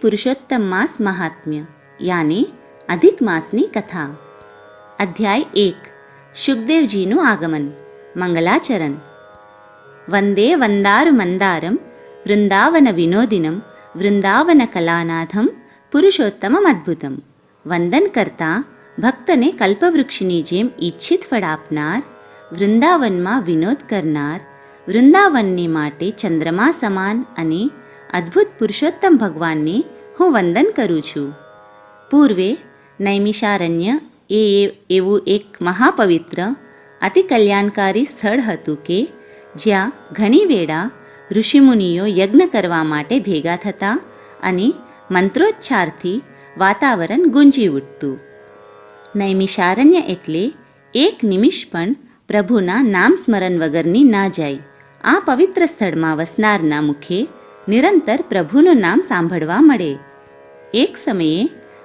पुरुषोत्तम मास महात्म्य यानी अधिक मासनी कथा। अध्याय 1 शुकदेवजीનું આગમન। મંગલાચરણ। વંદે વંદારુ મંદારમ વૃંદાવન વિનોદિનમ વૃંદાવન કલાનાથમ પુરુષોત્તમમ અદ્ભુતમ। વંદન કરતા ભક્તને કલ્પવૃક્ષની જેમ ઈચ્છિત ફળ આપનાર, વૃંદાવનમાં વિનોદ કરનાર, વૃંદાવનને માટે ચંદ્રમા સમાન અને અદ્ભુત પુરુષોત્તમ ભગવાનને હું વંદન કરું છું। પૂર્વે નૈમિષારણ્ય એવું એક મહાપવિત્ર અતિ કલ્યાણકારી સ્થળ હતું કે જ્યાં ઘણી વેળા ઋષિમુનિઓ યજ્ઞ કરવા માટે ભેગા થતા અને મંત્રોચ્ચારથી વાતાવરણ ગુંજી ઉઠતું। નૈમિષારણ્ય એટલે એક નિમિષ પણ પ્રભુના નામ સ્મરણ વગરની ના જાય। આ પવિત્ર સ્થળમાં વસનારના મુખે નિરંતર પ્રભુનું નામ સાંભળવા મળે। એક સમયે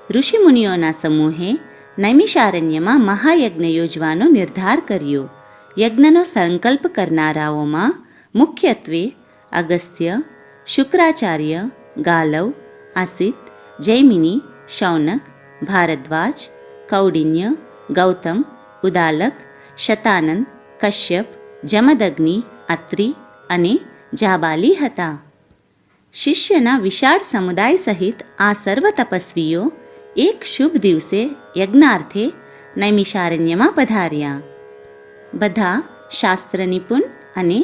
ઋષિમુનિઓના સમૂહે નૈમિષારણ્યમાં મહાયજ્ઞ યોજવાનો નિર્ધાર કર્યો। યજ્ઞનો સંકલ્પ કરનારાઓમાં મુખ્યત્વે અગસ્ત્ય, શુક્રાચાર્ય, ગાલવ, આસિત, જૈમિની, શૌનક, ભારદ્વાજ, કૌંડિન્ય, ગૌતમ, ઉદાલક, શતાનંદ, કશ્યપ, જમદગ્નિ, અત્રિ અને જાબાલી હતા। શિષ્યના વિશાળ સમુદાય સહિત આ સર્વ તપસ્વીઓ એક શુભ દિવસે યજ્ઞાર્થે નૈમિષારણ્યમાં પધાર્યા। બધા શાસ્ત્ર નિપુણ અને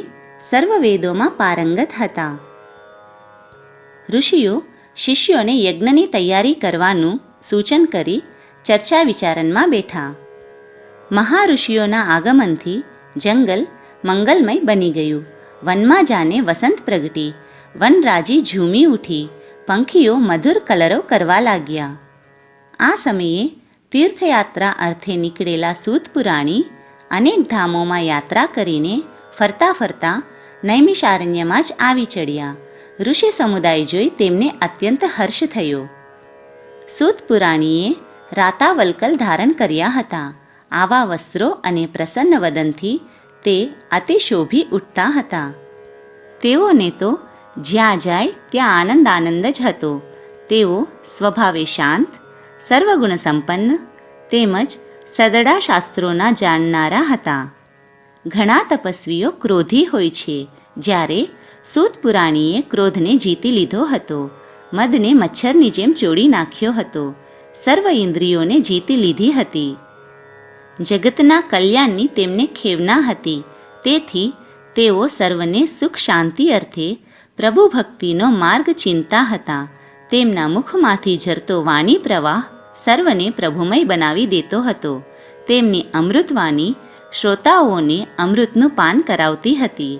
સર્વ વેદોમાં પારંગત હતા। ઋષિઓ શિષ્યોને યજ્ઞની તૈયારી કરવાનું સૂચન કરી ચર્ચા વિચારણમાં બેઠા। મહાઋષિઓના આગમનથી જંગલ મંગલમય બની ગયું। વનમાં જાને વસંત પ્રગટી, વનરાજી ઝૂમી ઉઠી, પંખીઓ મધુર કલરવ કરવા લાગ્યા। આ સમયે તીર્થયાત્રા અર્થે નીકળેલા સૂત પુરાણી અનેક ધામોમાં યાત્રા કરીને ફરતા ફરતા નૈમિષારણ્યમાં જ આવી ચડ્યા। ઋષિ સમુદાય જોઈ તેમને અત્યંત હર્ષ થયો। સૂત પુરાણીએ રાતાવલ્કલ ધારણ કર્યા હતા। આવા વસ્ત્રો અને પ્રસન્ન વદનથી તે અતિ શોભી ઉઠતા હતા। તેઓને તો જ્યાં જાય ત્યાં આનંદ જ હતો। તેઓ સ્વભાવે શાંત, સર્વગુણ સંપન્ન તેમજ સદડા શાસ્ત્રોના જાણનારા હતા। ઘણા તપસ્વીઓ ક્રોધી હોય છે, જ્યારે સૂત પુરાણીએ ક્રોધને જીતી લીધો હતો। મદને મચ્છરની જેમ ચોળી નાખ્યો હતો। સર્વ ઇન્દ્રિયોને જીતી લીધી હતી। જગતના કલ્યાણની તેમને ખેવના હતી। તેથી તેઓ સર્વને સુખ શાંતિ અર્થે પ્રભુ ભક્તિનો માર્ગ ચિંતા હતા। તેમના મુખમાંથી ઝરતો વાણી પ્રવાહ સર્વને પ્રભુમય બનાવી દેતો હતો। તેમની અમૃતવાણી શ્રોતાઓને અમૃતનું પાન કરાવતી હતી।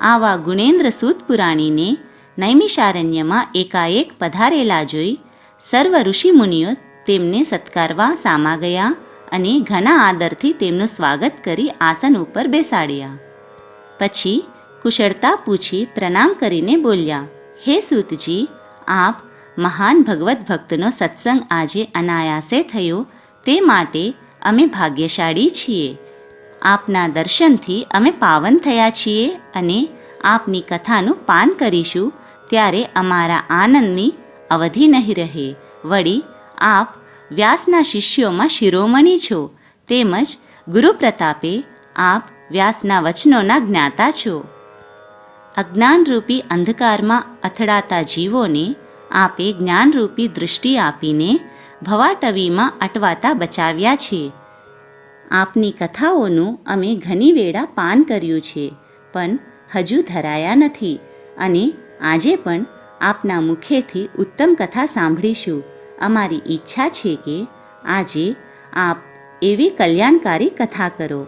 આવા ગુણેન્દ્ર સૂત પુરાણીને નૈમિષારણ્યમાં એકાએક પધારેલા જોઈ સર્વ ઋષિમુનિઓ તેમને સત્કારવા સામા ગયા અને ઘણા આદરથી તેમનું સ્વાગત કરી આસન ઉપર બેસાડ્યા। પછી કુશળતા પૂછી પ્રણામ કરીને બોલ્યા, હે સૂતજી, આપ મહાન ભગવત ભક્તનો સત્સંગ આજે અનાયાસે થયો તે માટે અમે ભાગ્યશાળી છીએ। આપના દર્શનથી અમે પાવન થયા છીએ અને આપની કથાનું પાન કરીશું ત્યારે અમારા આનંદની અવધિ નહીં રહે। વળી આપ વ્યાસના શિષ્યોમાં શિરોમણી છો, તેમજ ગુરુ પ્રતાપે આપ વ્યાસના વચનોના જ્ઞાતા છો। અજ્ઞાનરૂપી અંધકારમાં અથડાતા જીવોને આપે જ્ઞાનરૂપી દૃષ્ટિ આપીને ભવાટવીમાં અટવાતા બચાવ્યા છે। આપની કથાઓનું અમે ઘણી વેળા પાન કર્યું છે, પણ હજુ ધરાયા નથી અને આજે પણ આપના મુખેથી ઉત્તમ કથા સાંભળીશું। અમારી ઈચ્છા છે કે આજે આપ એવી કલ્યાણકારી કથા કરો।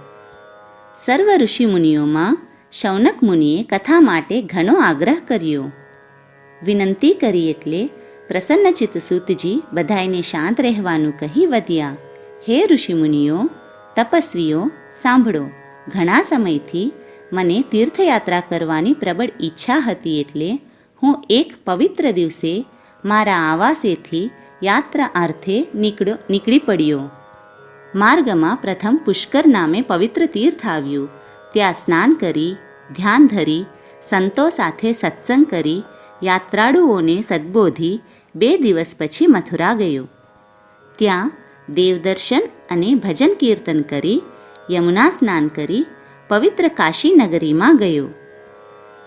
સર્વ ઋષિમુનિઓમાં શૌનક મુનિએ કથા માટે ઘણો આગ્રહ કર્યો। વિનંતી કરી એટલે પ્રસન્નચિત્ત સૂતજી બધાયને શાંત રહેવાનું કહી વધ્યા। હે ઋષિમુનિઓ, તપસ્વીઓ, સાંભળો। ઘણા સમયથી મને તીર્થયાત્રા કરવાની પ્રબળ ઈચ્છા હતી, એટલે હું એક પવિત્ર દિવસે મારા આવાસેથી યાત્રા અર્થે નીકળી પડ્યો। માર્ગમાં પ્રથમ પુષ્કર નામે પવિત્ર તીર્થ આવ્યું। ત્યાં સ્નાન કરી, ધ્યાન ધરી, સંતો સાથે સત્સંગ કરી, યાત્રાળુઓને સદબોધી 2 દિવસ પછી મથુરા ગયો. ત્યાં દેવદર્શન અને ભજન કીર્તન કરી યમુના સ્નાન કરી પવિત્ર કાશી નગરીમાં ગયો.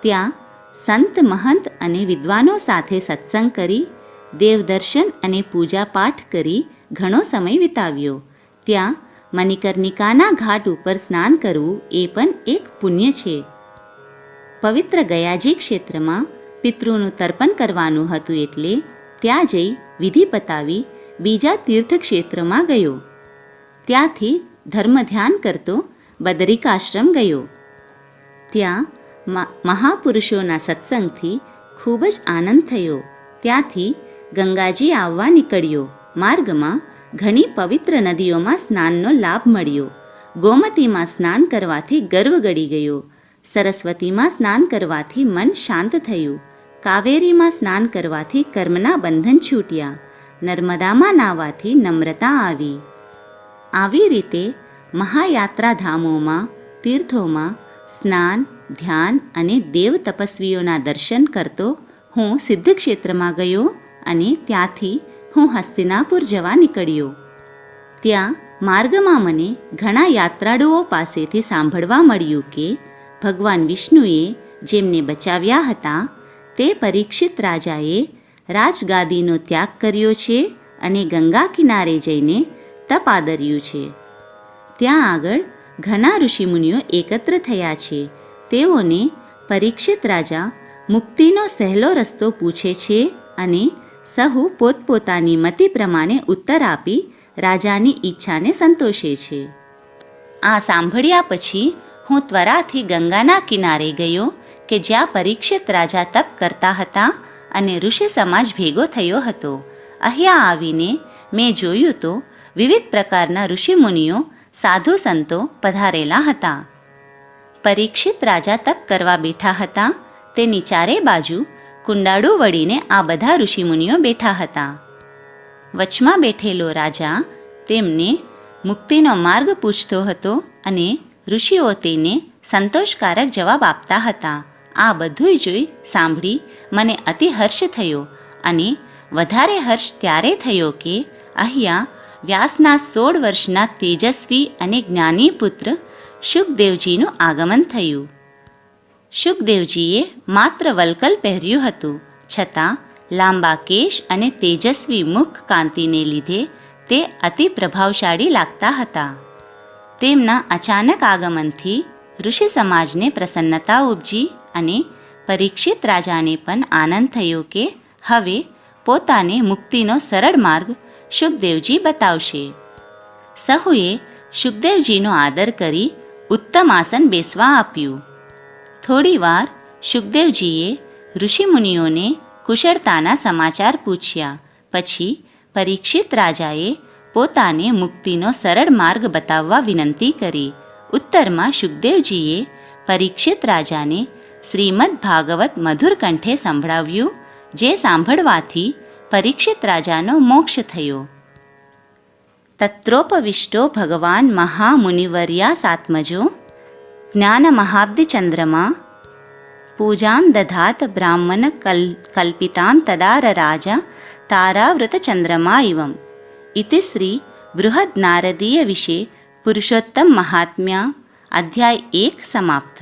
ત્યાં સંત મહંત અને વિદ્વાનો સાથે સત્સંગ કરી દેવદર્શન અને પૂજા પાઠ કરી ઘણો સમય વિતાવ્યો. ત્યાં મણિકર્ણિકાના ઘાટ ઉપર સ્નાન કરવું એ પણ એક પુણ્ય છે. પવિત્ર ગયાજી ક્ષેત્રમાં પિતૃનું તર્પણ કરવાનું હતું એટલે ત્યાં જઈ વિધિ પતાવી બીજા તીર્થક્ષેત્રમાં ગયો. ત્યાંથી ધર્મ ધ્યાન કરતો બદરિકાશ્રમ ગયો. ત્યાં મહાપુરુષોના સત્સંગથી ખૂબ જ આનંદ થયો. ત્યાંથી ગંગાજી આવવા નીકળ્યો. માર્ગમાં ઘણી પવિત્ર નદીઓમાં સ્નાનનો લાભ મળ્યો. ગોમતીમાં સ્નાન કરવાથી ગર્વ ગળી ગયો. સરસ્વતીમાં સ્નાન કરવાથી મન શાંત થયું. કાવેરીમાં સ્નાન કરવાથી કર્મના બંધન છૂટ્યા. નર્મદામાં નાહવાથી નમ્રતા આવી. આવી રીતે મહાયાત્રાધામોમાં તીર્થોમાં સ્નાન, ધ્યાન અને દેવ તપસ્વીઓના દર્શન કરતો હું સિદ્ધક્ષેત્રમાં ગયો અને ત્યાંથી હું હસ્તિનાપુર જવા નીકળ્યો. ત્યાં માર્ગમાં મને ઘણા યાત્રાળુઓ પાસેથી સાંભળવા મળ્યું કે ભગવાન વિષ્ણુએ જેમને બચાવ્યા હતા તે પરીક્ષિત રાજાએ રાજગાદીનો ત્યાગ કર્યો છે અને ગંગા કિનારે જઈને તપ આદર્યું છે. ત્યાં આગળ ઘણા ઋષિમુનિઓ એકત્ર થયા છે. તેઓને પરીક્ષિત રાજા મુક્તિનો સહેલો રસ્તો પૂછે છે અને સહુ પોતપોતાની મતિ પ્રમાણે ઉત્તર આપી રાજાની ઈચ્છાને સંતોષે છે. આ સાંભળ્યા પછી હું ત્વરાથી ગંગાના કિનારે ગયો કે જ્યાં પરીક્ષિત રાજા તપ કરતા હતા અને ઋષિ સમાજ ભેગો થયો હતો. અહીંયા આવીને મેં જોયું તો વિવિધ પ્રકારના ઋષિમુનિઓ સાધુ સંતો પધારેલા હતા. પરીક્ષિત રાજા તપ કરવા બેઠા હતા. તેની ચારે બાજુ કુંડાળું વળીને આ બધા ઋષિમુનિઓ બેઠા હતા. વચમાં બેઠેલો રાજા તેમને મુક્તિનો માર્ગ પૂછતો હતો અને ઋષિઓ તેને સંતોષકારક જવાબ આપતા હતા. આ બધું જોઈ સાંભળી મને અતિ હર્ષ થયો અને વધારે હર્ષ ત્યારે થયો કે અહીંયા વ્યાસના 16 વર્ષના તેજસ્વી અને જ્ઞાની પુત્ર શુકદેવજીનું આગમન થયું. શુકદેવજીએ માત્ર વલ્કલ પહેર્યું હતું, છતાં લાંબા કેશ અને તેજસ્વી મુખ કાંતિને લીધે તે અતિ પ્રભાવશાળી લાગતા હતા. તેમના અચાનક આગમનથી ઋષિ સમાજને પ્રસન્નતા ઉપજી અને પરીક્ષિત રાજાને પણ આનંદ થયો કે હવે પોતાને મુક્તિનો સરળ માર્ગ શુકદેવજી બતાવશે. સહુએ શુકદેવજીનો આદર કરી ઉત્તમ આસન બેસવા આપ્યું. થોડીવાર શુકદેવજીએ ઋષિમુનિઓને કુશળતાના સમાચાર પૂછ્યા. પછી પરીક્ષિત રાજાએ પોતાને મુક્તિનો સરળ માર્ગ બતાવવા વિનંતી કરી. ઉત્તરમાં શુકદેવજીએ પરીક્ષિત રાજાને શ્રીમદ ભાગવત મધુર કંઠે સંભળાવ્યું, જે સાંભળવાથી પરીક્ષિત રાજાનો મોક્ષ થયો. તત્રોપવિષ્ટો ભગવાન મહામુનિવર્યા સાત્મજો જ્ઞાન મહાબ્ધિ ચંદ્રમા પૂજામ દધાત બ્રાહ્મણ કલ્પિતામ તદાર રાજા તારાવૃત ચંદ્રમા ઇવમ. ઇતિ શ્રી બૃહદ નારદીય વિશે પુરુષોત્તમ મહાત્મ્ય અધ્યાય 1 સમાપ્ત.